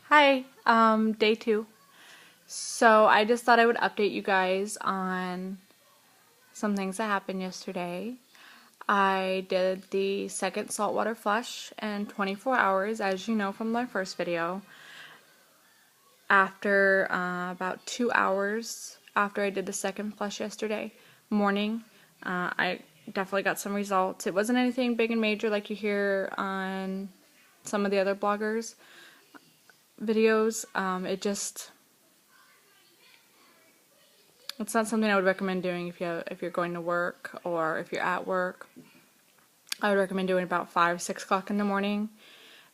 Hi, day two. So I just thought I would update you guys on some things that happened yesterday. I did the second saltwater flush in 24 hours, as you know from my first video. After about 2 hours after I did the second flush yesterday morning, I definitely got some results. It wasn't anything big and major like you hear on some of the other bloggers' videos. It's not something I would recommend doing if you're going to work or if you're at work. I would recommend doing about 5, 6 o'clock in the morning,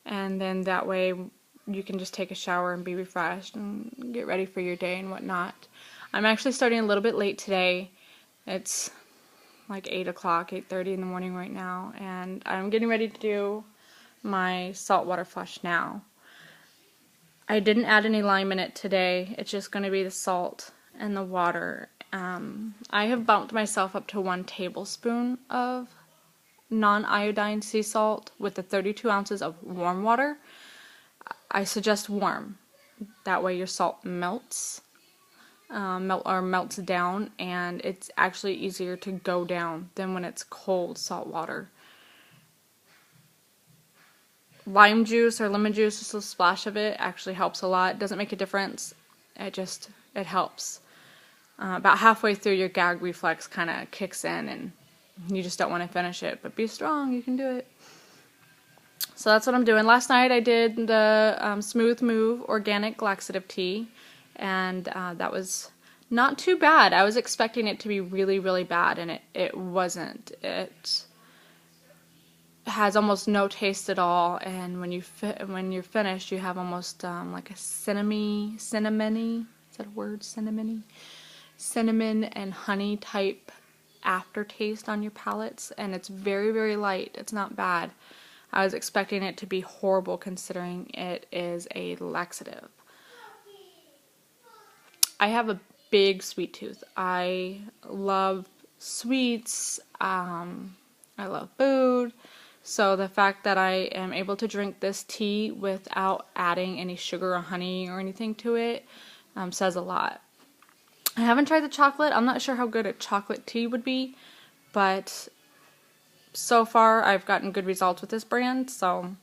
and then that way you can just take a shower and be refreshed and get ready for your day and whatnot. I'm actually starting a little bit late today. It's like 8 o'clock, 8:30 in the morning right now, and I'm getting ready to do my saltwater flush now. I didn't add any lime in it today. It's just going to be the salt and the water. I have bumped myself up to 1 tablespoon of non-iodine sea salt with the 32 ounces of warm water. I suggest warm. That way your salt melts down, and it's actually easier to go down than when it's cold salt water. Lime juice or lemon juice, just a splash of it, actually helps a lot. It doesn't make a difference. It helps. About halfway through, your gag reflex kind of kicks in, and you just don't want to finish it. But be strong, you can do it. So that's what I'm doing. Last night I did the Smooth Move Organic Laxative Tea, and that was not too bad. I was expecting it to be really, really bad, and it wasn't. It has almost no taste at all, and when you're finished, you have almost like a cinnamony, is that a word, cinnamon and honey type aftertaste on your palates, and it's very, very light. It's not bad. I was expecting it to be horrible considering it is a laxative. I have a big sweet tooth. I love sweets. I love food. So the fact that I am able to drink this tea without adding any sugar or honey or anything to it says a lot. I haven't tried the chocolate. I'm not sure how good a chocolate tea would be, but so far I've gotten good results with this brand, so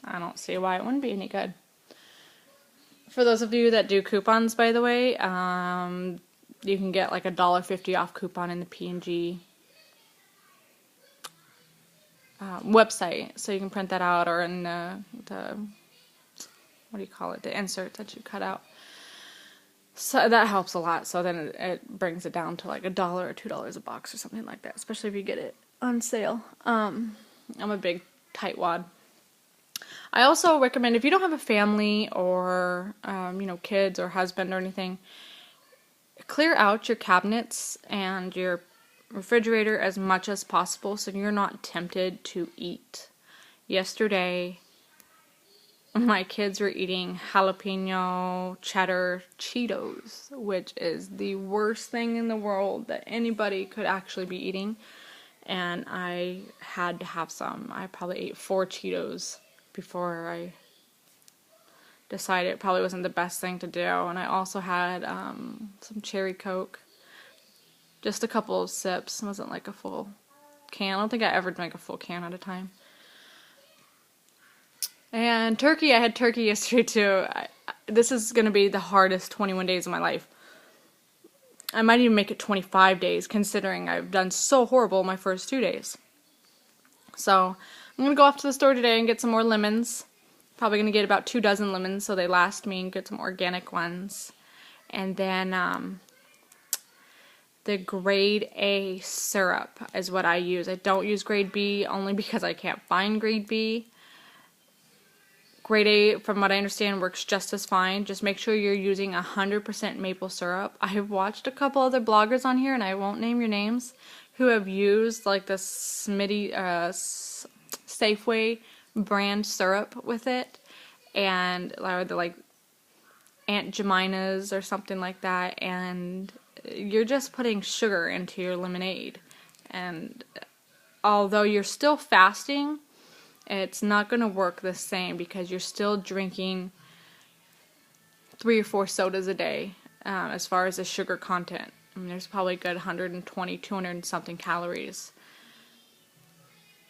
I don't see why it wouldn't be any good. For those of you that do coupons, by the way, you can get like a $1.50 off coupon in the P&G website, so you can print that out, or in the what do you call it, the insert that you cut out. So that helps a lot. So then it brings it down to like $1 or $2 a box or something like that, especially if you get it on sale. I'm a big tightwad. I also recommend, if you don't have a family or kids or husband or anything, clear out your cabinets and your refrigerator as much as possible so you're not tempted to eat. Yesterday, my kids were eating jalapeno cheddar Cheetos, which is the worst thing in the world that anybody could actually be eating, and I had to have some. I probably ate 4 Cheetos before I decided it probably wasn't the best thing to do, and I also had some cherry Coke. Just a couple of sips. It wasn't like a full can. I don't think I ever drank a full can at a time. And turkey, I had turkey yesterday too. This is going to be the hardest 21 days of my life. I might even make it 25 days, considering I've done so horrible my first 2 days. So, I'm going to go off to the store today and get some more lemons. Probably going to get about 2 dozen lemons so they last me, and get some organic ones. And then, the grade A syrup is what I use. I don't use grade B only because I can't find grade B. Grade A, from what I understand, works just as fine. Just make sure you're using 100% maple syrup. I have watched a couple other bloggers on here, and I won't name your names, who have used like the Safeway brand syrup with it, and like Aunt Jemima's or something like that, and you're just putting sugar into your lemonade. And although you're still fasting, it's not going to work the same because you're still drinking 3 or 4 sodas a day as far as the sugar content. I mean, there's probably a good 120, 200 and something calories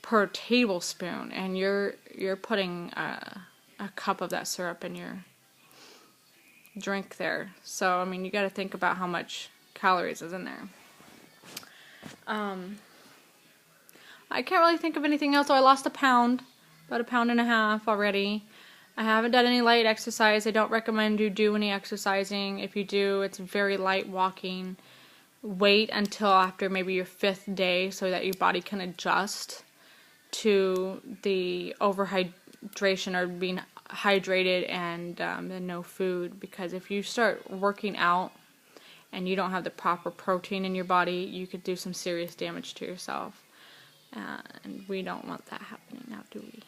per tablespoon, and you're putting a cup of that syrup in your drink there. So, I mean, you got to think about how much calories is in there. I can't really think of anything else. So I lost a pound, about 1.5 pounds already. I haven't done any light exercise. I don't recommend you do any exercising. If you do, it's very light walking. Wait until after maybe your 5th day so that your body can adjust to the overhydration or being hydrated and no food. Because if you start working out and you don't have the proper protein in your body, you could do some serious damage to yourself. And we don't want that happening now, do we?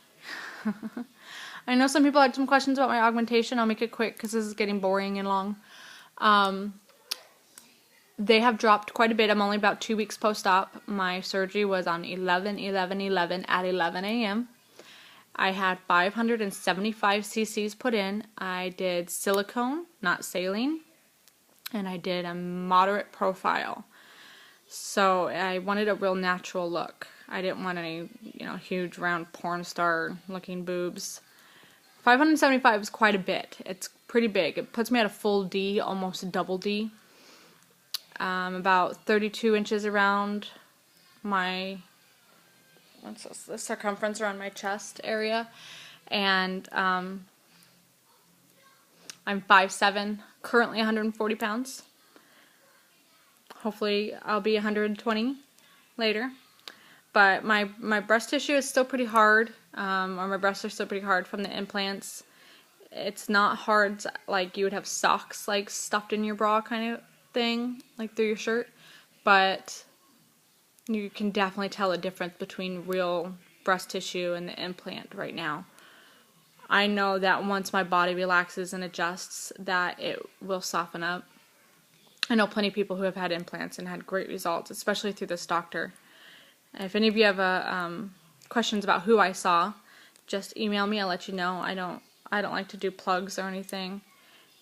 I know some people had some questions about my augmentation. I'll make it quick because this is getting boring and long. They have dropped quite a bit. I'm only about 2 weeks post-op. My surgery was on 11/11/11 at 11 a.m. I had 575 cc's put in. I did silicone, not saline, and I did a moderate profile. So I wanted a real natural look. I didn't want any, huge round porn star looking boobs. 575 is quite a bit. It's pretty big. It puts me at a full D, almost a double D. About 32 inches around my, the circumference around my chest area. And I'm 5'7", currently 140 pounds. Hopefully I'll be 120 later. But my breast tissue is still pretty hard, or my breasts are still pretty hard from the implants. It's not hard like you would have socks like stuffed in your bra kind of thing, like through your shirt. But you can definitely tell a difference between real breast tissue and the implant right now. I know that once my body relaxes and adjusts, that it will soften up. I know plenty of people who have had implants and had great results, especially through this doctor. If any of you have questions about who I saw, just email me. I'll let you know. I don't like to do plugs or anything,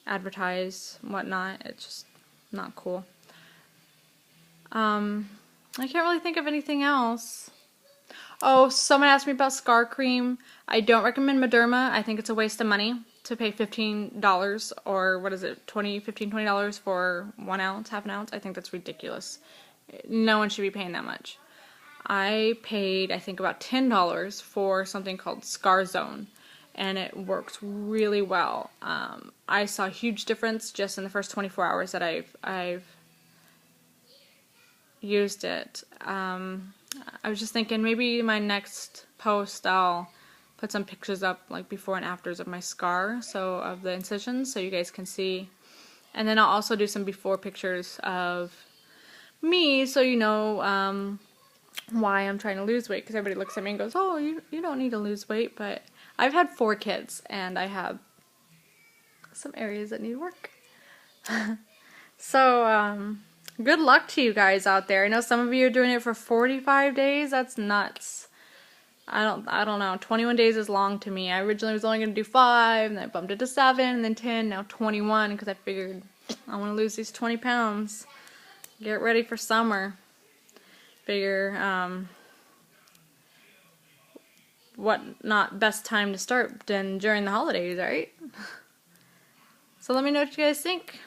advertise, whatnot. It's just not cool. I can't really think of anything else. Oh, someone asked me about scar cream. I don't recommend Mederma. I think it's a waste of money to pay $15 or what is it, $20 for 1 ounce, half an ounce. I think that's ridiculous. No one should be paying that much. I paid, I think, about $10 for something called Scar Zone, and it works really well. I saw a huge difference just in the first 24 hours that I've used it. I was just thinking maybe my next post I'll put some pictures up, like before and afters of my scar, so of the incisions, so you guys can see. And then I'll also do some before pictures of me, so you know why I'm trying to lose weight, because everybody looks at me and goes, oh, you don't need to lose weight. But I've had 4 kids, and I have some areas that need work. So, good luck to you guys out there. I know some of you are doing it for 45 days. That's nuts. I don't know. 21 days is long to me. I originally was only going to do 5, and then I bumped it to 7, and then 10, now 21, because I figured I want to lose these 20 pounds. Get ready for summer. Figure, what not best time to start than during the holidays, right? So let me know what you guys think.